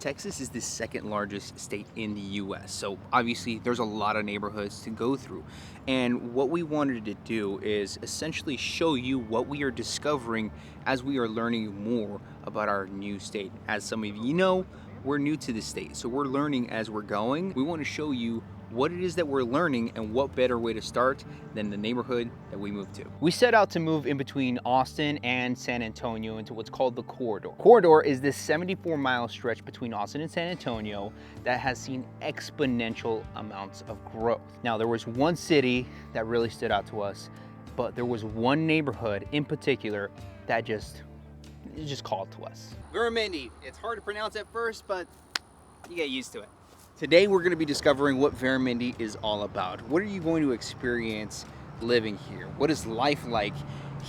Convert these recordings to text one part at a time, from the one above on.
Texas is the second largest state in the US, so obviously there's a lot of neighborhoods to go through. And what we wanted to do is essentially show you what we are discovering as we are learning more about our new state. As some of you know, we're new to the state, so we're learning as we're going. We want to show you what it is that we're learning, and what better way to start than the neighborhood that we moved to. We set out to move in between Austin and San Antonio into what's called the corridor. Corridor is this 74-mile stretch between Austin and San Antonio that has seen exponential amounts of growth. Now, there was one city that really stood out to us, but there was one neighborhood in particular that just called to us. Veramendi. It's hard to pronounce at first, but you get used to it. Today we're going to be discovering what Veramendi is all about. What are you going to experience living here? What is life like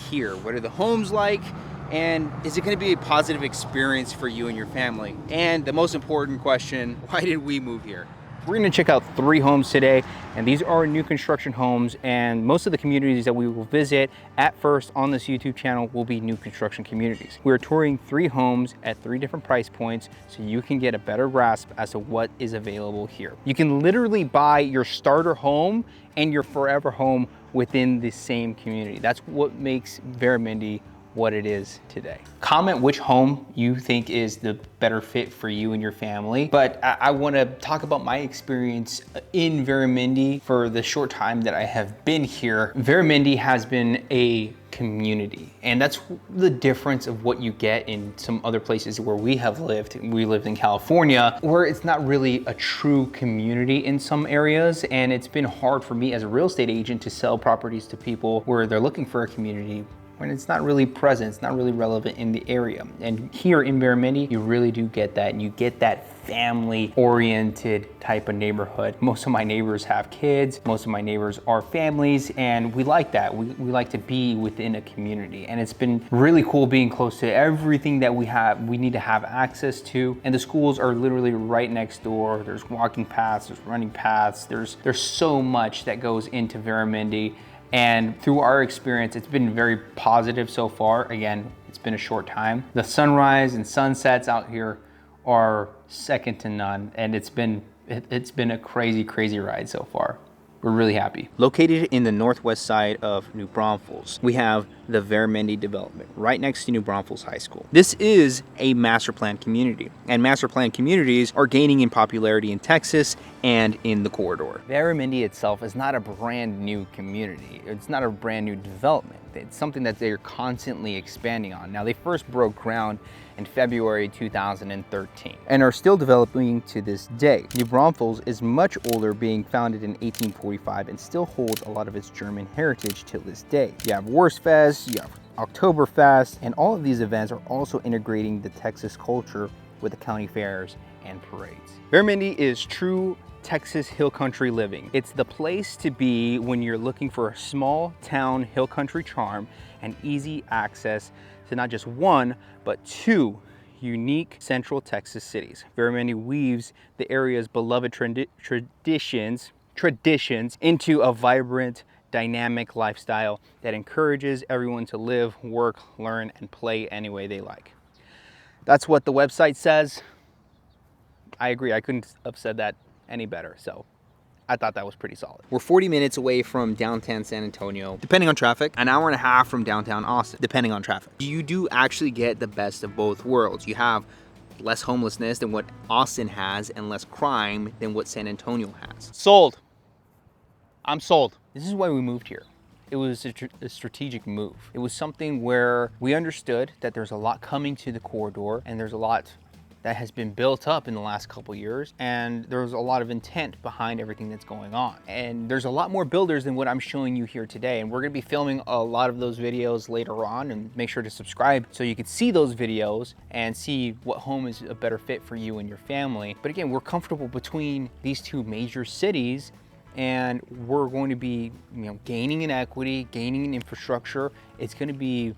here? What are the homes like? And is it going to be a positive experience for you and your family? And the most important question, why did we move here? We're going to check out 3 homes today, and these are new construction homes, and most of the communities that we will visit at first on this YouTube channel will be new construction communities. We're touring 3 homes at 3 different price points so you can get a better grasp as to what is available here. You can literally buy your starter home and your forever home within the same community. That's what makes Veramendi what it is today. Comment which home you think is the better fit for you and your family. But I want to talk about my experience in Veramendi for the short time that I have been here. Veramendi has been a community, and that's the difference of what you get in some other places where we have lived. We lived in California, where it's not really a true community in some areas, and it's been hard for me as a real estate agent to sell properties to people where they're looking for a community when it's not really present, it's not really relevant in the area. And here in Veramendi, you really do get that, and you get that family-oriented type of neighborhood. Most of my neighbors have kids, most of my neighbors are families, and we like that. We like to be within a community, and it's been really cool being close to everything that we need to have access to. And the schools are literally right next door. There's walking paths, there's running paths, there's so much that goes into Veramendi. And through our experience, it's been very positive so far. Again, it's been a short time. The sunrise and sunsets out here are second to none, and it's been a crazy ride so far. We're really happy. Located in the northwest side of New Braunfels, we have the Veramendi Development, right next to New Braunfels High School. This is a master plan community, and master plan communities are gaining in popularity in Texas and in the corridor. Veramendi itself is not a brand new community. It's not a brand new development. It's something that they're constantly expanding on. Now, they first broke ground in February 2013 and are still developing to this day. New Braunfels is much older, being founded in 1845, and still holds a lot of its German heritage till this day. You have Wurstfest, you have Oktoberfest, and all of these events are also integrating the Texas culture with the county fairs and parades. Veramendi is true Texas hill country living. It's the place to be when you're looking for a small town hill country charm and easy access to not just one, but 2 unique central Texas cities. Veramendi weaves the area's beloved traditions into a vibrant, dynamic lifestyle that encourages everyone to live, work, learn, and play any way they like. That's what the website says. I agree, I couldn't have said that any better, so I thought that was pretty solid. We're 40 minutes away from downtown San Antonio, depending on traffic, an hour and a half from downtown Austin, depending on traffic. You do actually get the best of both worlds. You have less homelessness than what Austin has and less crime than what San Antonio has. Sold. I'm sold. This is why we moved here. It was a strategic move. It was something where we understood that there's a lot coming to the corridor, and there's a lot that has been built up in the last couple years, and there's a lot of intent behind everything that's going on. And there's a lot more builders than what I'm showing you here today, and we're gonna be filming a lot of those videos later on, and make sure to subscribe so you can see those videos and see what home is a better fit for you and your family. But again, we're comfortable between these 2 major cities, and we're going to be, gaining in equity, gaining in infrastructure. It's gonna be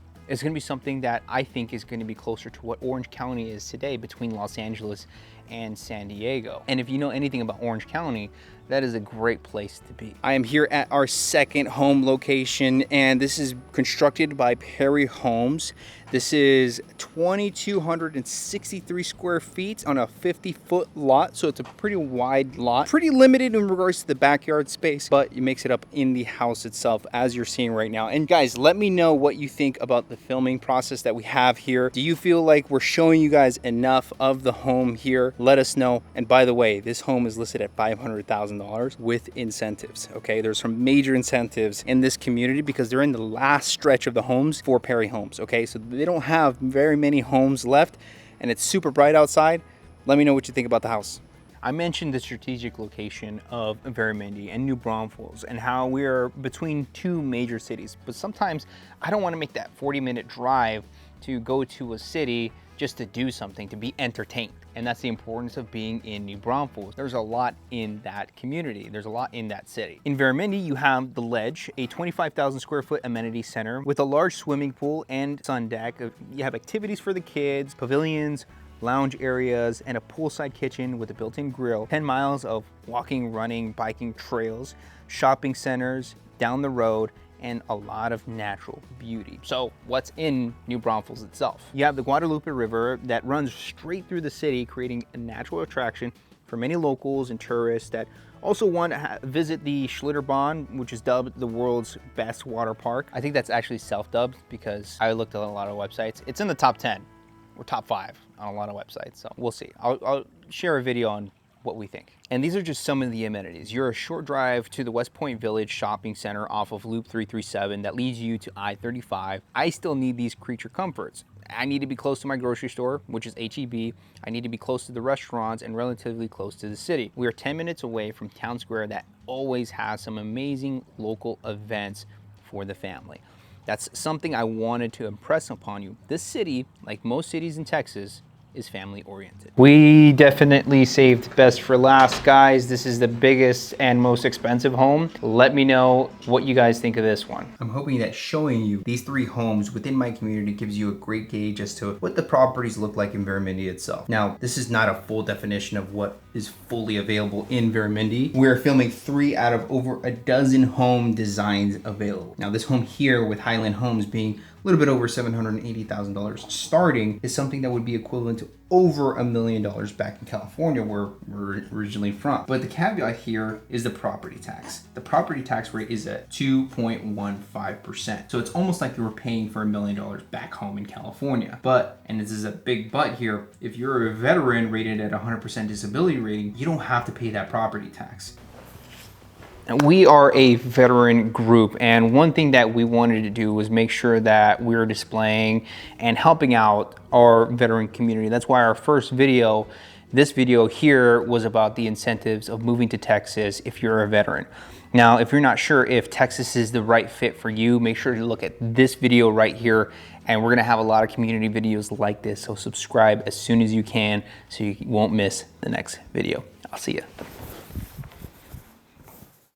something that I think is going to be closer to what Orange County is today between Los Angeles and San Diego. And if you know anything about Orange County, that is a great place to be. I am here at our second home location, and this is constructed by Perry Homes. This is 2,263 square feet on a 50-foot lot, so it's a pretty wide lot. Pretty limited in regards to the backyard space, but it makes it up in the house itself, as you're seeing right now. And guys, let me know what you think about the filming process that we have here. Do you feel like we're showing you guys enough of the home here? Let us know. And by the way, this home is listed at $500,000 with incentives, okay? There's some major incentives in this community because they're in the last stretch of the homes for Perry Homes, okay? So they don't have very many homes left, and it's super bright outside. Let me know what you think about the house. I mentioned the strategic location of Veramendi and New Braunfels and how we're between two major cities, but sometimes I don't want to make that 40-minute drive to go to a city just to do something, to be entertained. And that's the importance of being in New Braunfels. There's a lot in that community. There's a lot in that city. In Veramendi, you have The Ledge, a 25,000 square foot amenity center with a large swimming pool and sun deck. You have activities for the kids, pavilions, lounge areas, and a poolside kitchen with a built-in grill. 10 miles of walking, running, biking trails, shopping centers down the road, and a lot of natural beauty. So what's in New Braunfels itself? You have the Guadalupe River that runs straight through the city, creating a natural attraction for many locals and tourists that also want to visit the Schlitterbahn, which is dubbed the world's best water park. I think that's actually self-dubbed because I looked at a lot of websites. It's in the top 10 or top 5 on a lot of websites, so we'll see. I'll share a video on what we think. And these are just some of the amenities. You're a short drive to the West Point Village Shopping Center off of Loop 337 that leads you to I-35. I still need these creature comforts. I need to be close to my grocery store, which is H-E-B. I need to be close to the restaurants and relatively close to the city. We are 10 minutes away from Town Square that always has some amazing local events for the family. That's something I wanted to impress upon you. This city, like most cities in Texas, is family oriented. We definitely saved best for last, guys. This is the biggest and most expensive home. Let me know what you guys think of this one. I'm hoping that showing you these 3 homes within my community gives you a great gauge as to what the properties look like in Veramendi itself. Now, this is not a full definition of what is fully available in Veramendi. We're filming 3 out of over a dozen home designs available. Now, this home here with Highland Homes being a little bit over $780,000 starting is something that would be equivalent to over $1 million back in California where we're originally from. But the caveat here is the property tax. The property tax rate is at 2.15%. So it's almost like you were paying for $1 million back home in California. But, and this is a big but here, if you're a veteran rated at 100% disability rating, you don't have to pay that property tax. We are a veteran group, and one thing that we wanted to do was make sure that we were displaying and helping out our veteran community. That's why our first video, this video here, was about the incentives of moving to Texas if you're a veteran. Now, if you're not sure if Texas is the right fit for you, make sure to look at this video right here, and we're gonna have a lot of community videos like this, so subscribe as soon as you can so you won't miss the next video. I'll see you.